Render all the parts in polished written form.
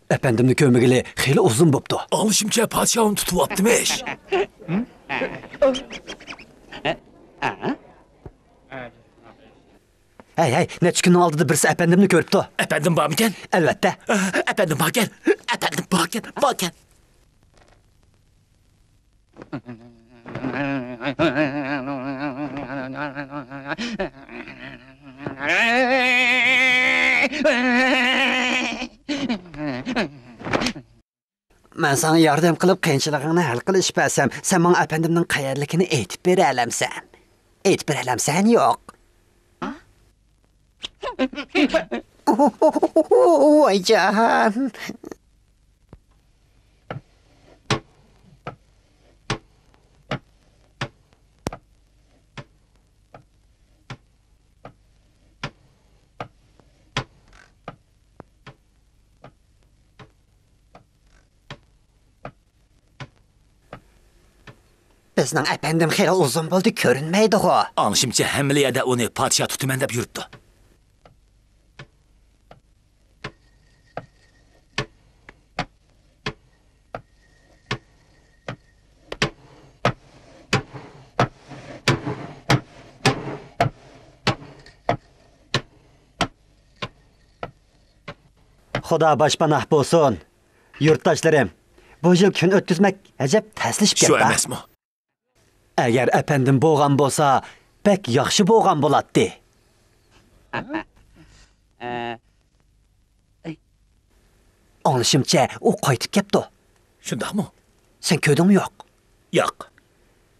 Efendimni kömegili xeyli uzun boptu. Alışımca padişahını tutup aptımış. Hey, neçə günün aldıda birisi efendimni görüptü. Efendim var mıken? Elbette. Efendim varken. Efendim varken. Ben sana yardım kılıp qiyinçiliğini hal qilish bəsəm, sen bana efendimnin qayerlikini eytib berələmsən. Eytib berələmsən yox. Vay can. Bizning efendim xeyli uzun bo'ldi, ko'rinmaydi o. Alışımca hemliyede onu padişah tutumen deb yürüttü. Xudo boshpanah bo'lsin. Yurtdoshlarim, bu yil kun o'tkazmak ajab taslishib Şu ketdi. emasmi? Agar efendim bo'lgan bo'lsa, pek yaxshi bo'lgan bo'ladi. Anlashimcha, u qaytib ketdi. Şundaq mı? Sen ko'rdingmi yo'q? Yo'q.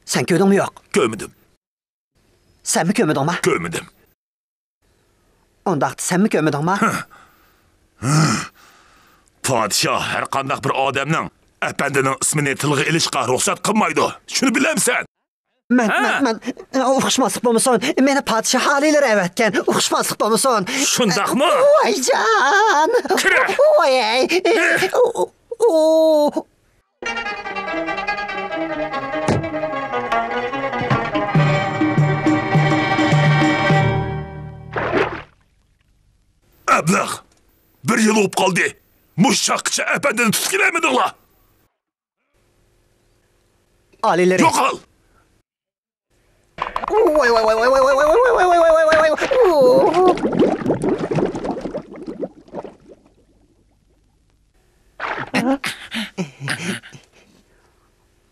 Sen ko'rdingmi yo'q? Görmedim. Sen mi ko'mdingmi? Görmedim. Undaqda sen mi ko'mdingmi? Padişah her qandaq bir odamning efendinin ismini tilga ilishga ruxsat qilmaydi. Shuni bilamsan? Men uqishmaslik bo'lmasin. Meni podshoh halilar avatgan. Uqishmaslik bo'lmasin. Shundaqmi? Voy jon. Kira. Voy. Ablah. Bir yıl olup kaldı. Muşşakçı efendini tutkilemediler. Alileri. Yok al. Voy.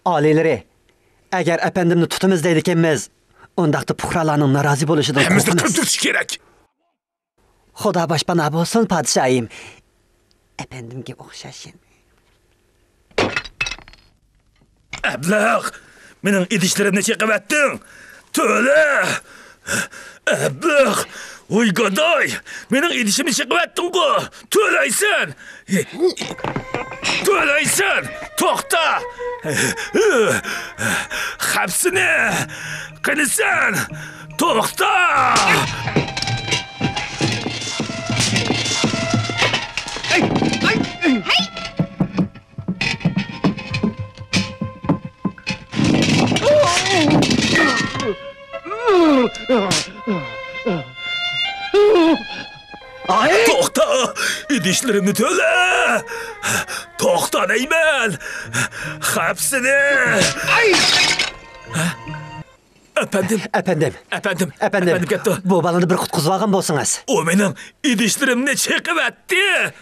Alileri. Agar efendimni tutimiz deydi ekanmiz, undaqda puhralarning norozi bo'lishidan Hemimizni qo'rqamiz. kırtırış gerek. Xudo boshpana bo'lsin, podshoyim. Efendimga o'xshashin. Ablah. Mening idishlerimni chekib etding. To'la. Ablah. Oy godoy. Mening idishimni chekib etding-ku. To'laysan. To'laysan. To'xta. Hapsini. Qilisan. To'xta. Ay! Toxta! İdişlerimni töle! Toxta deyman! Hapsini! Ay! Efendim? Efendim ketdi. Bu balani bir qutqizib olgan bo'lsangiz. O mening idishlerimni chekib etdi.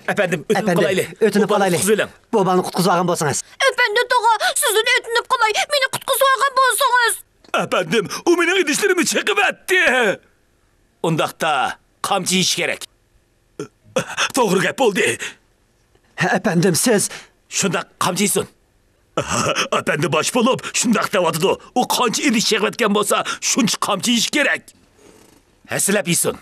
Efendim, ötünüp qalayli. Ötünüp qalayli. Bu balani qutqizib olgan bo'lsangiz. Efendim toğa, sizden ötünüp qalay, meni qutqizib olgan bo'lsangiz. Efendim, o mening idishlerimni chekib etdi. Undaqda qamchi ish kerak. To'g'ri gap bo'ldi. Efendim, siz shundaq qamchiysin. Efendi bosh bo'lib, shundaq deyotdi. U qancha idish chekib etgan bo'lsa, shuncha qamchi ish kerak. Hasilab yesin.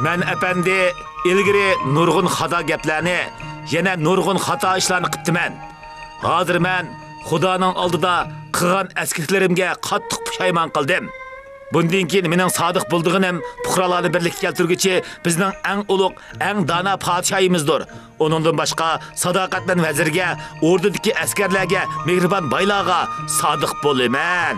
Men efendi ilgiri nurgun xata gaplarni, yana nurgun xata ishlarni qiptiman. Hozir men Xudoning oldida qilgan eskirtlarimga qattiq pushaymon qildim. Bundan keyin mening sodiq bo'ldig'inim fuqarolarni birlikka keltirguchi bizning eng ulug', eng dana podshoyimizdir. Uningdan boshqa sadoqat bilan vazirga, o'rdadagi askarlarga, mehribon boylarga sodiq bo'laman.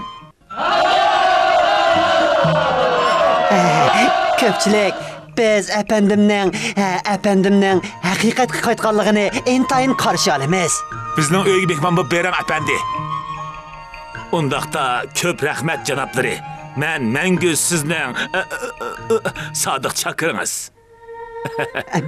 Ko'pchilik biz apandimning haqiqatga qaytganligini intayin qarshi olamiz. Bizning uyga mehmon bo'lib berang efendi. Undaqda ko'p rahmat janoblari. Men mangu sizning sodiq chaqiringiz.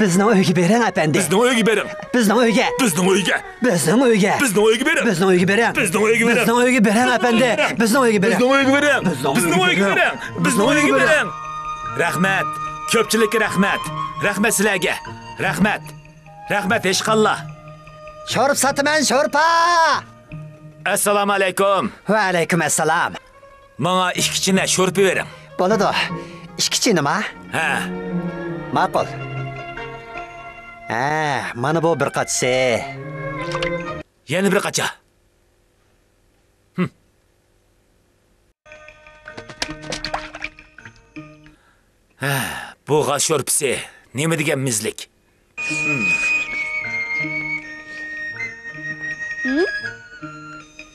Bizning uyga berang efendi. Bizning uyga bering. Bizning uyga. Bizning uyga. Bizning uyga. Bizning uyga bering. Bizning uyga berang. Bizning uyga bering. Bizning uyga berang efendi. Bizning uyga berang. Bizning uyga bering. Bizning uyga bering. Bizning uyga bering. Rahmat. Ko'pchilikka rahmat. Rahmat sizlarga. Rahmat. Rahmat ishqalloh. Sho'rp sotaman, sho'rpa. Assalomu alaykum. Va alaykum assalom. Menga ikkichina sho'rpa bering. Bo'ladi. Ikkichina? Ha. Ma'qul. Mana bu bir qatsi. Yana bir qacha. Bu g'ash sho'rpisi nima degan mizlik?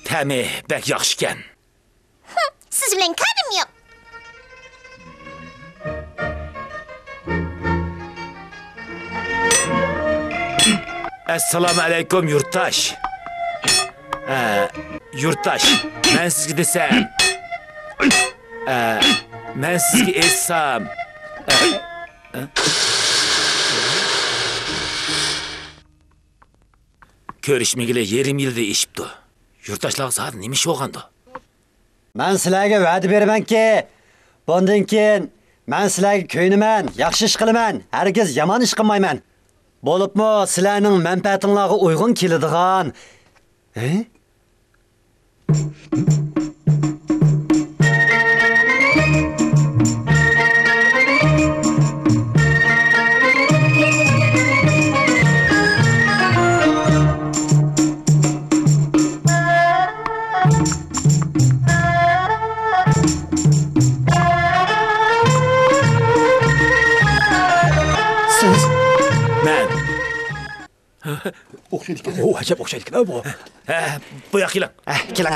Ta'mi bak yaxshi ekan. Siz bilan karim yo'q. Assalomu alaykum yurtdosh. Yurtdosh, men sizga desam. Men sizga aytsam. Ko'rishmagili yarim yilda eshibdi. Yurtdoshlar zot nima ish bo'lgandi? Men sizlarga va'da beramanki, bundan keyin men sizlarga ko'ynaman, yaxshi ish qilaman, hargiz yomon ish qilmayman. Bo'libmi sizlarning manfaatingizga uyg'un keladigan. Acayip o'xshaydi bu. Bu yoqqa keling. Keling.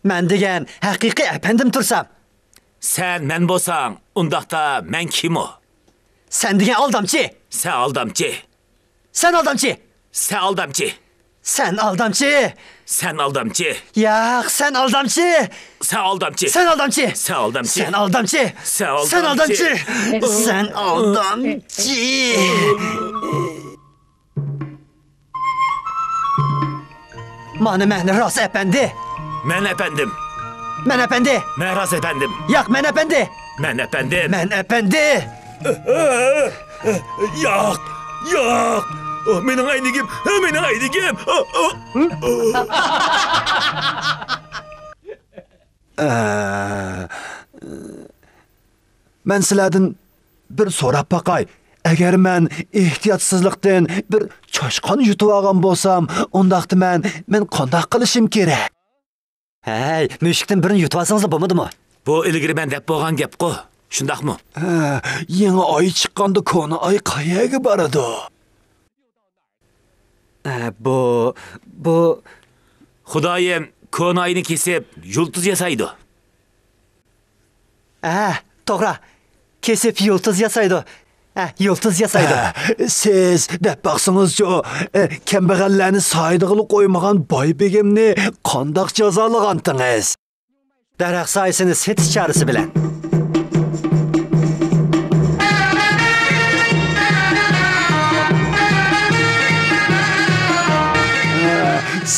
Men degan haqiqiy apandim tursam. Sen men bo'lsang, undaqda men kim o? Sen degan aldamchi. Sen aldamchi. Sen aldamchi. Sen aldamchi. Sen aldamchi. Sen aldamchi. Yo'q, sen aldamchi. Sen aldamchi. Sen aldamchi. Sen aldamchi. Sen aldamchi. Sen aldamchi. Sen aldamchi. Mana men rost efendi. Men efendim. Men efendi. Men rost efendim. Yo'q, men efendi. Men efendim. Men efendi. Yo'q. Yo'q. Mening aynigim. Mening aynigim. Men sizlardan bir so'rab baqay. Agar men ehtiyotsizlikdan bir choshqon yutib olgan bo'lsam, undaqda men qanday qilishim kerak? Hey, mushukdan birini yutib olsangiz bo'lmadimi? Bu ilgari men deb bo'lgan gap-ku. Shundaqmi? Yangi oy chiqqanda koni oy qayerga boradi? Bu Xudoyim koni oyni kesib, yulduz yasaydi. To'g'ri. Kesib yulduz yasaydi. Yulduz yasaydi. Siz deb baqsangiz-ku, kambag'allarni soydig'ili qo'ymagan boy begimni qandoq jazolagandingiz? Daraxt soyasini setish chorasi bilan.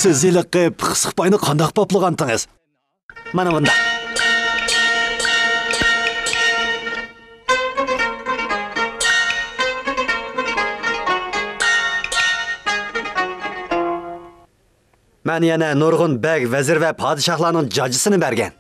Siz iliqib qisqiqpayni qandoq poplagandingiz? Mana bunda. Men yana nurg'un beg, vazir va podshohlarning jojisini bergan.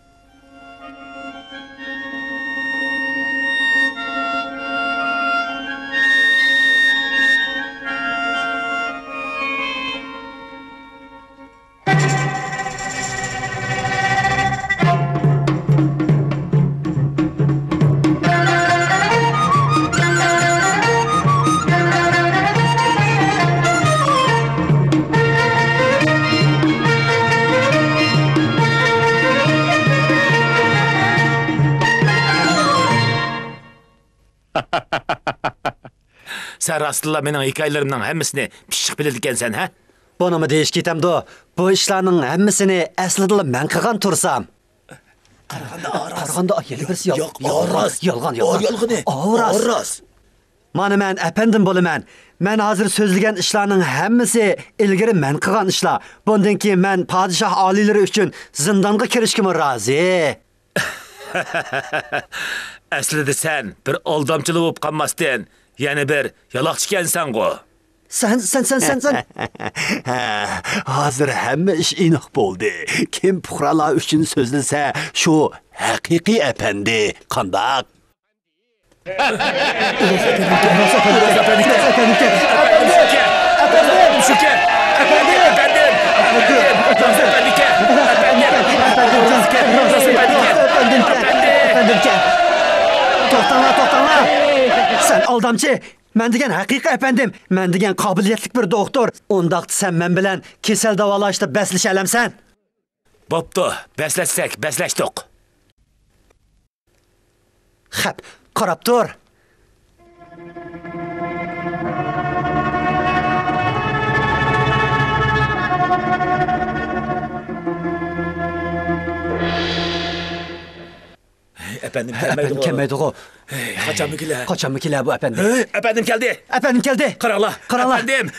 Sen rastla mening hikoyalarimning hammasini pishiq biladi ekansan, ha? Bunimi deyish ketamdi. Bu ishlarning hammasini aslida men qilgan tursam. Qaraganda yeli birisi yolg'on. Avras. Mana men apandim bo'laman. Men hozir so'zlagan ishlarning hammasi ilgari men qilgan ishlar. Bundan keyin men podshoh oliylari uchun zindonga kirishga rozi. Aslida sen bir aldamchilik bo'lib qolmasdan, yana bir yaloqchi ekansan-ku. Sen. Hozir hamma ish aniq bo'ldi. Kim puhralar uchun so'zlasa, shu haqiqiy apandi. Qandoq? To'xtanglar. Sen aldamchi. Men degan haqiqiy apandim. Men degan qobiliyatli bir doktor. Undaqda sen men bilan kasal davolashda baslish alamsan. Bo'pti, baslashdik. Xap, qarab tur. Efendim kelmeydi o. Kaçan mı kiler bu efendim? Efendim geldi. Karala.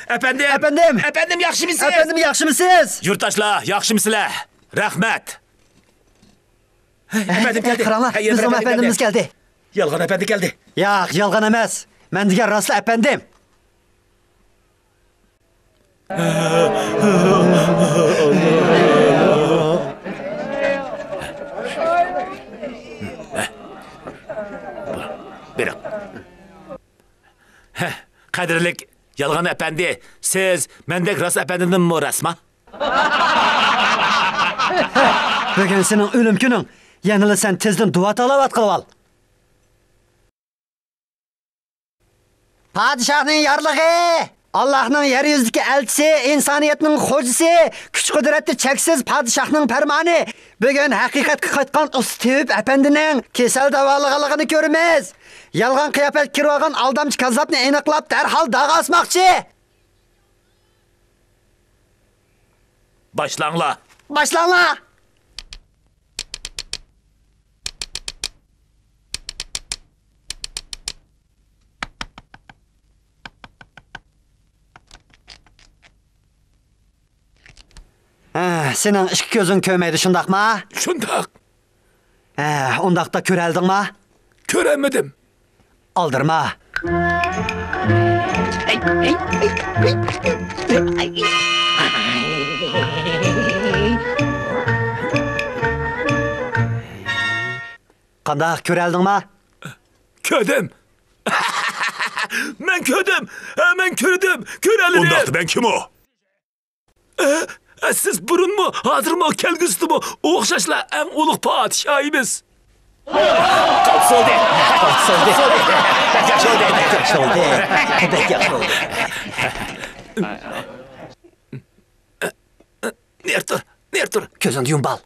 Efendim yaxşı mısınız? Efendim yaxşı mısınız? Yurttaşlar yaxşı mısınız? Rahmet. Efendim geldi. Karala. Bizim efendimiz geldi. Yalgan efendi geldi. Yo'q, yolg'on emas. Men degan rostli efendim. Buyurun. Qadrlik Yalgan efendi, siz mendek rast efendinin mi rasma? Bugün senin ölüm günün. Yanılı sen tezden dua talavat qilib al. Padişahın yarlığı, Allah'ın yeryüzündeki elçisi, insaniyetinin xo'jisi, kuch-qudratli cheksiz padişahning farmoni. Bugun haqiqatga qaytgan Ustiyib apandining kasal davolig'ini ko'ramiz. Yolg'on qiyofat kirib olgan aldamchi kazzobni aniqlab darhol dag'a osmoqchi. Başlangla. Senin ikki ko'zing ko'rmaydi, shundaqmi? Shundaq. Undaqda ko'raldingmi? Ko'ramadim. Aldırma. Qandaq ko'raldingmi? Ko'rdim. Men ko'rdim. Men ko'rdim. Ko'ralini. Undaqda ben kim o? Siz burunmu, hazırmı, kelgüsüdümü, o'xshashlar eng ulug' podshohimiz. Yaxshi oldu. Nertur. Ko'zingni yum bal.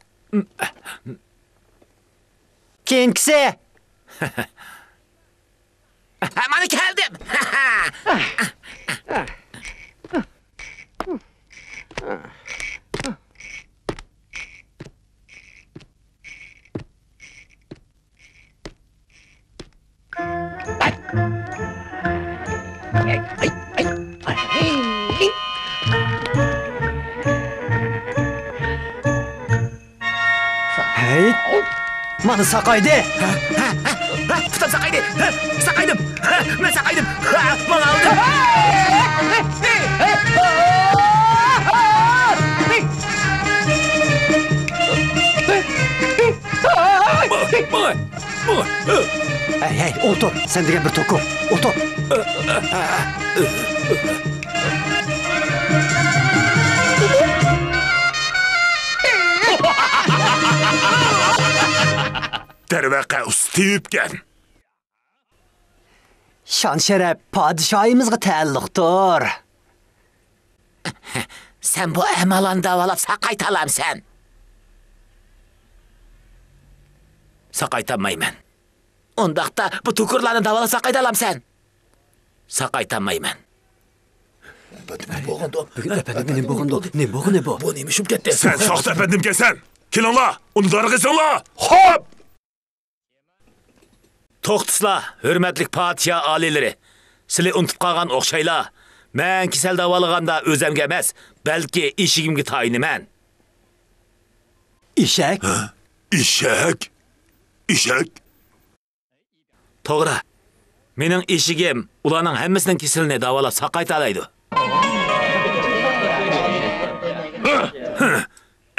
Keyingisi. Mana keldim. Hey, mana saqaydi. Tutam saqaydi. Saqaydim. Men saqaydim. Bana aldım. Hey, otur. Sen degan bir to'ku. Otur. Darvaqa ustiyibgan. Şan şeref padişahımızga taalluqdir. Sen bu emalan davalap saqaytalam sen. Saqaytamayman. Ondaqda bu tukurlarni davalap saqaytalam sen. Saqaytamayman. Efendim ne bu? Bu neymiş ketdi? Sen soxta efendim kesen. Kelinglar, uni darg'isinglar. Hop! To'xtislar, hurmatli podsho oliylari. Sizlar unutib qolgan o'xshaylar. Men kasal davolaganda o'zimga emas, balki eshigimga tayiniman. İşek? Eshak? Eshak? To'g'ri. Mening eshigim ularning hammasining kasalini davolab saqaytalaydi.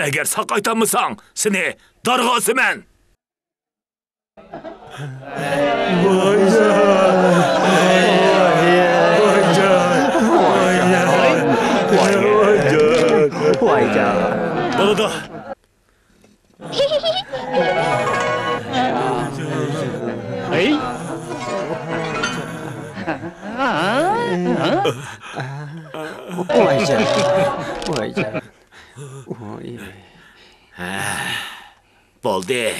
Agar saqaytamasang, seni darg'osiman. Bo'ladi. Vay can. Bo'ldi.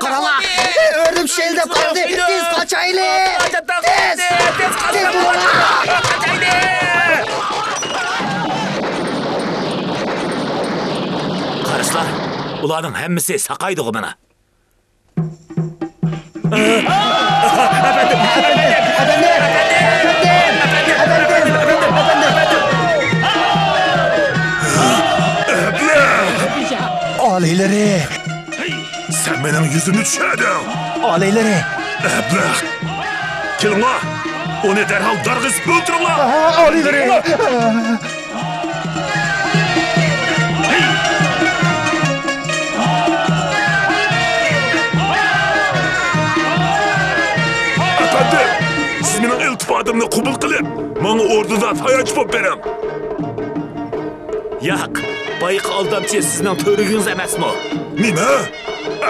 Qarala. Ördüm şeyde kaldı. Tez kaçaylı. Tez kaçaylı. Qaraslar, ularning hammasi saqaydi mana. Oliyleri. Sen benim yüzümü düşürdün. Oliyleri. Bırak. Kelinglar, onu derhal darg'isib o'ldiringlar. Oliyleri. Efendim, siz mening iltifotimni qabul qilib, menga o'rnida tayanch bo'lib bering. Yo'q, bayiq aldamchi sizning to'rigingiz emasmi? Nima?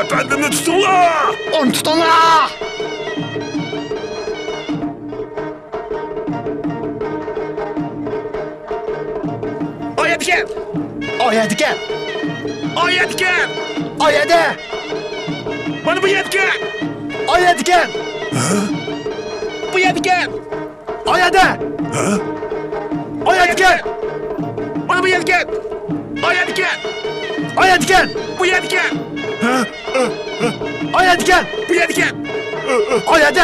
Efendimni tutinglar! Onu tutunlar. Oyatgan! Oyadigan. Oyatgan! Oyadi. Mana bu yetgan! Oyadigan. Bu yetgan! Oyadi. Oyadigan. Mana bu yetgan! Oyatgan! Oyadigan. Bu yetgan! Oyadigan. Bu yetgan! Oyadi.